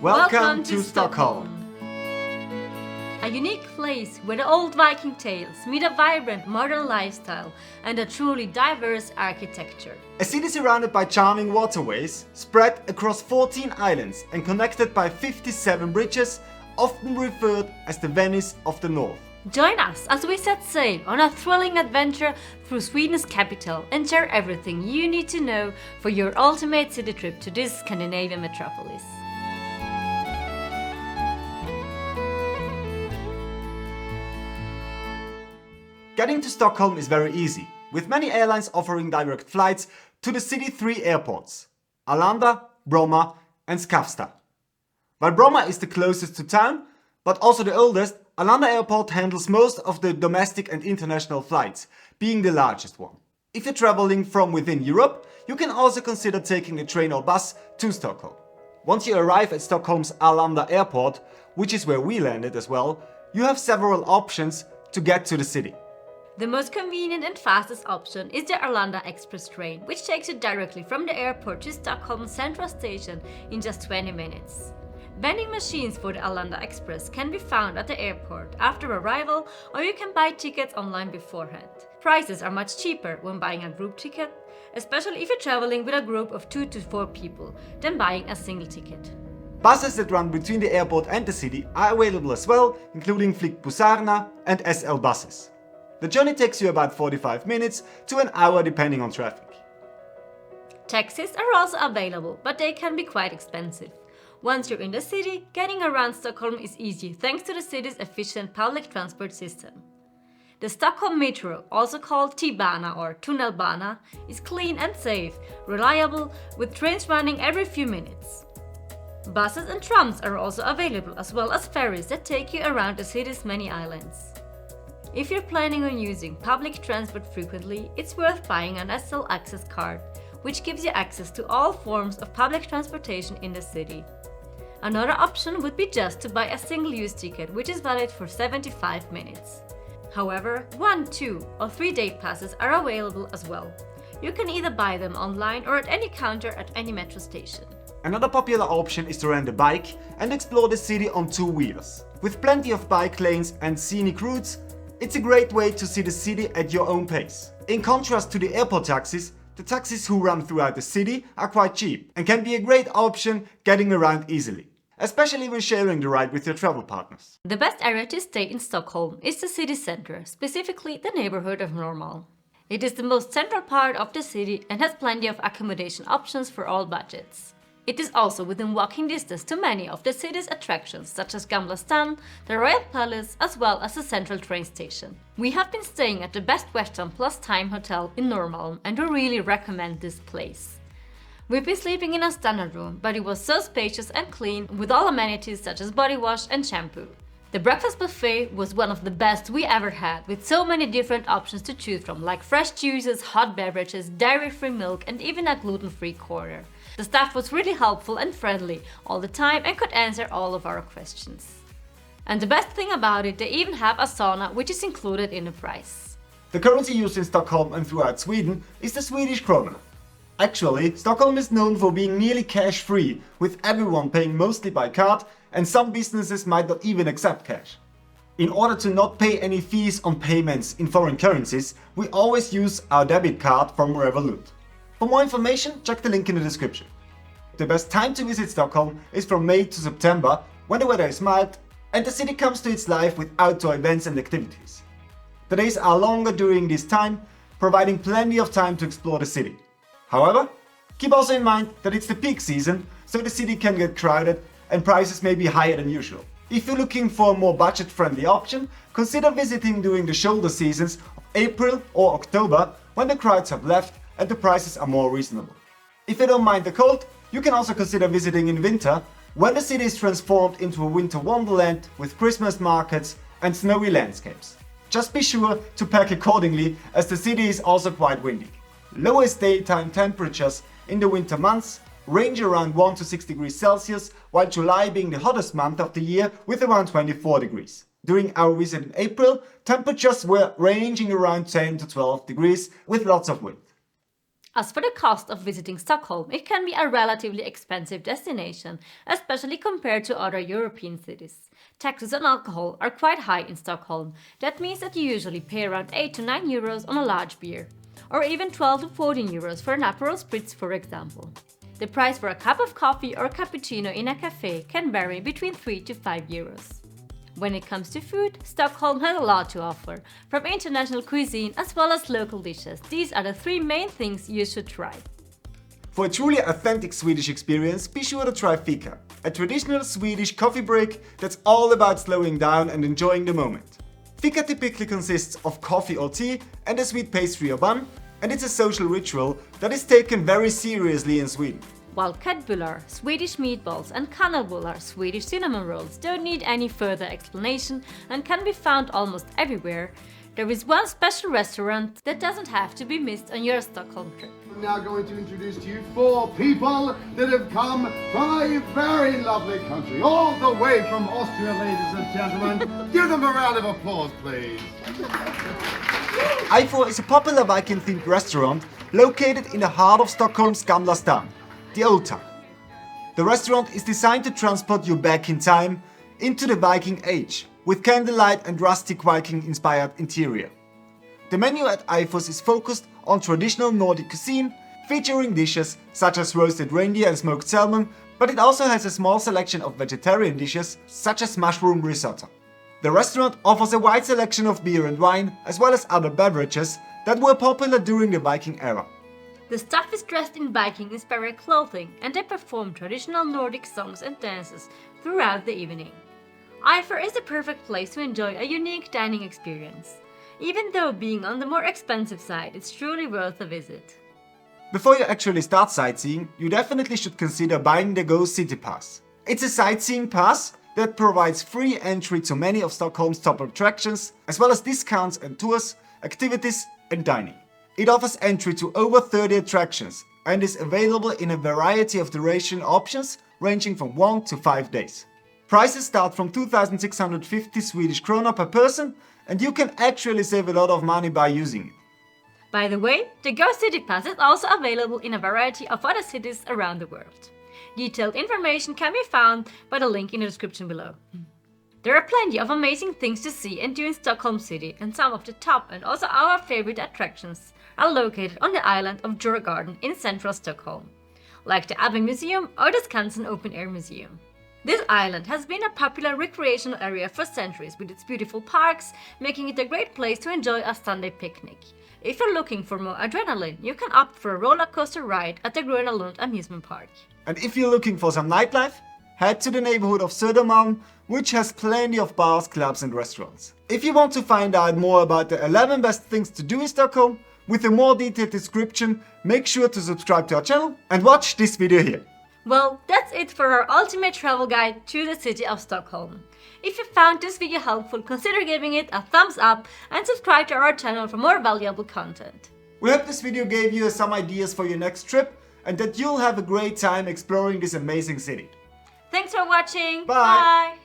Welcome to Stockholm! A unique place where the old Viking tales meet a vibrant modern lifestyle and a truly diverse architecture. A city surrounded by charming waterways, spread across 14 islands and connected by 57 bridges, often referred as the Venice of the North. Join us as we set sail on a thrilling adventure through Sweden's capital and share everything you need to know for your ultimate city trip to this Scandinavian metropolis. Getting to Stockholm is very easy, with many airlines offering direct flights to the city's 3 airports: Arlanda, Bromma and Skavsta. While Bromma is the closest to town, but also the oldest, Arlanda Airport handles most of the domestic and international flights, being the largest one. If you're traveling from within Europe, you can also consider taking a train or bus to Stockholm. Once you arrive at Stockholm's Arlanda Airport, which is where we landed as well, you have several options to get to the city. The most convenient and fastest option is the Arlanda Express train, which takes you directly from the airport to Stockholm Central Station in just 20 minutes. Vending machines for the Arlanda Express can be found at the airport after arrival, or you can buy tickets online beforehand. Prices are much cheaper when buying a group ticket, especially if you're traveling with a group of 2 to 4 people, than buying a single ticket. Buses that run between the airport and the city are available as well, including Flik Busarna and SL buses. The journey takes you about 45 minutes to an hour depending on traffic. Taxis are also available, but they can be quite expensive. Once you're in the city, getting around Stockholm is easy thanks to the city's efficient public transport system. The Stockholm Metro, also called T-Bana or Tunnelbana, is clean and safe, reliable, with trains running every few minutes. Buses and trams are also available, as well as ferries that take you around the city's many islands. If you're planning on using public transport frequently, it's worth buying an SL Access card, which gives you access to all forms of public transportation in the city. Another option would be just to buy a single-use ticket, which is valid for 75 minutes. However, 1, 2 or 3 day passes are available as well. You can either buy them online or at any counter at any metro station. Another popular option is to rent a bike and explore the city on 2 wheelers. With plenty of bike lanes and scenic routes, it's a great way to see the city at your own pace. In contrast to the airport taxis, the taxis who run throughout the city are quite cheap and can be a great option getting around easily, especially when sharing the ride with your travel partners. The best area to stay in Stockholm is the city center, specifically the neighborhood of Normal. It is the most central part of the city and has plenty of accommodation options for all budgets. It is also within walking distance to many of the city's attractions, such as Gamla Stan, the Royal Palace, as well as the central train station. We have been staying at the Best Western Plus Time Hotel in Norrmalm, and we really recommend this place. We've been sleeping in a standard room, but it was so spacious and clean, with all amenities such as body wash and shampoo. The breakfast buffet was one of the best we ever had, with so many different options to choose from, like fresh juices, hot beverages, dairy-free milk, and even a gluten-free quarter. The staff was really helpful and friendly all the time and could answer all of our questions. And the best thing about it, they even have a sauna, which is included in the price. The currency used in Stockholm and throughout Sweden is the Swedish krona. Actually, Stockholm is known for being nearly cash-free, with everyone paying mostly by card, and some businesses might not even accept cash. In order to not pay any fees on payments in foreign currencies, we always use our debit card from Revolut. For more information, check the link in the description. The best time to visit Stockholm is from May to September, when the weather is mild and the city comes to its life with outdoor events and activities. The days are longer during this time, providing plenty of time to explore the city. However, keep also in mind that it's the peak season, so the city can get crowded and prices may be higher than usual. If you're looking for a more budget-friendly option, consider visiting during the shoulder seasons of April or October, when the crowds have left and the prices are more reasonable. If you don't mind the cold, you can also consider visiting in winter, when the city is transformed into a winter wonderland with Christmas markets and snowy landscapes. Just be sure to pack accordingly, as the city is also quite windy. Lowest daytime temperatures in the winter months range around 1 to 6 degrees Celsius, while July being the hottest month of the year with around 24 degrees. During our visit in April, temperatures were ranging around 10 to 12 degrees with lots of wind. As for the cost of visiting Stockholm, it can be a relatively expensive destination, especially compared to other European cities. Taxes on alcohol are quite high in Stockholm. That means that you usually pay around 8 to 9 euros on a large beer, or even 12 to 14 euros for an Aperol Spritz, for example. The price for a cup of coffee or cappuccino in a cafe can vary between 3 to 5 euros. When it comes to food, Stockholm has a lot to offer, from international cuisine as well as local dishes. These are the 3 main things you should try. For a truly authentic Swedish experience, be sure to try Fika, a traditional Swedish coffee break that's all about slowing down and enjoying the moment. Fika typically consists of coffee or tea and a sweet pastry or bun, and it's a social ritual that is taken very seriously in Sweden. While köttbullar, Swedish meatballs, and kanelbullar, Swedish cinnamon rolls, don't need any further explanation and can be found almost everywhere, there is one special restaurant that doesn't have to be missed on your Stockholm trip. I'm now going to introduce to you 4 people that have come from a very lovely country, all the way from Austria, ladies and gentlemen. Give them a round of applause, please. Ifo is a popular Viking-themed restaurant located in the heart of Stockholm's Gamla Stan, the Old Town. The restaurant is designed to transport you back in time into the Viking Age, with candlelight and rustic Viking-inspired interior. The menu at Ifos is focused on traditional Nordic cuisine, featuring dishes such as roasted reindeer and smoked salmon, but it also has a small selection of vegetarian dishes such as mushroom risotto. The restaurant offers a wide selection of beer and wine, as well as other beverages that were popular during the Viking era. The staff is dressed in Viking-inspired clothing and they perform traditional Nordic songs and dances throughout the evening. Ifo is the perfect place to enjoy a unique dining experience. Even though being on the more expensive side, it's truly worth a visit. Before you actually start sightseeing, you definitely should consider buying the Go City Pass. It's a sightseeing pass that provides free entry to many of Stockholm's top attractions, as well as discounts and tours, activities and dining. It offers entry to over 30 attractions and is available in a variety of duration options ranging from 1 to 5 days. Prices start from 2,650 Swedish krona per person, and you can actually save a lot of money by using it. By the way, the Go City Pass is also available in a variety of other cities around the world. Detailed information can be found by the link in the description below. There are plenty of amazing things to see and do in Stockholm City, and some of the top and also our favorite attractions are located on the island of Djurgården in central Stockholm, like the ABBA Museum or the Skansen Open Air Museum. This island has been a popular recreational area for centuries with its beautiful parks, making it a great place to enjoy a Sunday picnic. If you're looking for more adrenaline, you can opt for a roller coaster ride at the Gröna Lund amusement park. And if you're looking for some nightlife, head to the neighborhood of Södermalm, which has plenty of bars, clubs and restaurants. If you want to find out more about the 11 best things to do in Stockholm, with a more detailed description, make sure to subscribe to our channel and watch this video here. Well, that's it for our ultimate travel guide to the city of Stockholm. If you found this video helpful, consider giving it a thumbs up and subscribe to our channel for more valuable content. We hope this video gave you some ideas for your next trip and that you'll have a great time exploring this amazing city. Thanks for watching. Bye. Bye.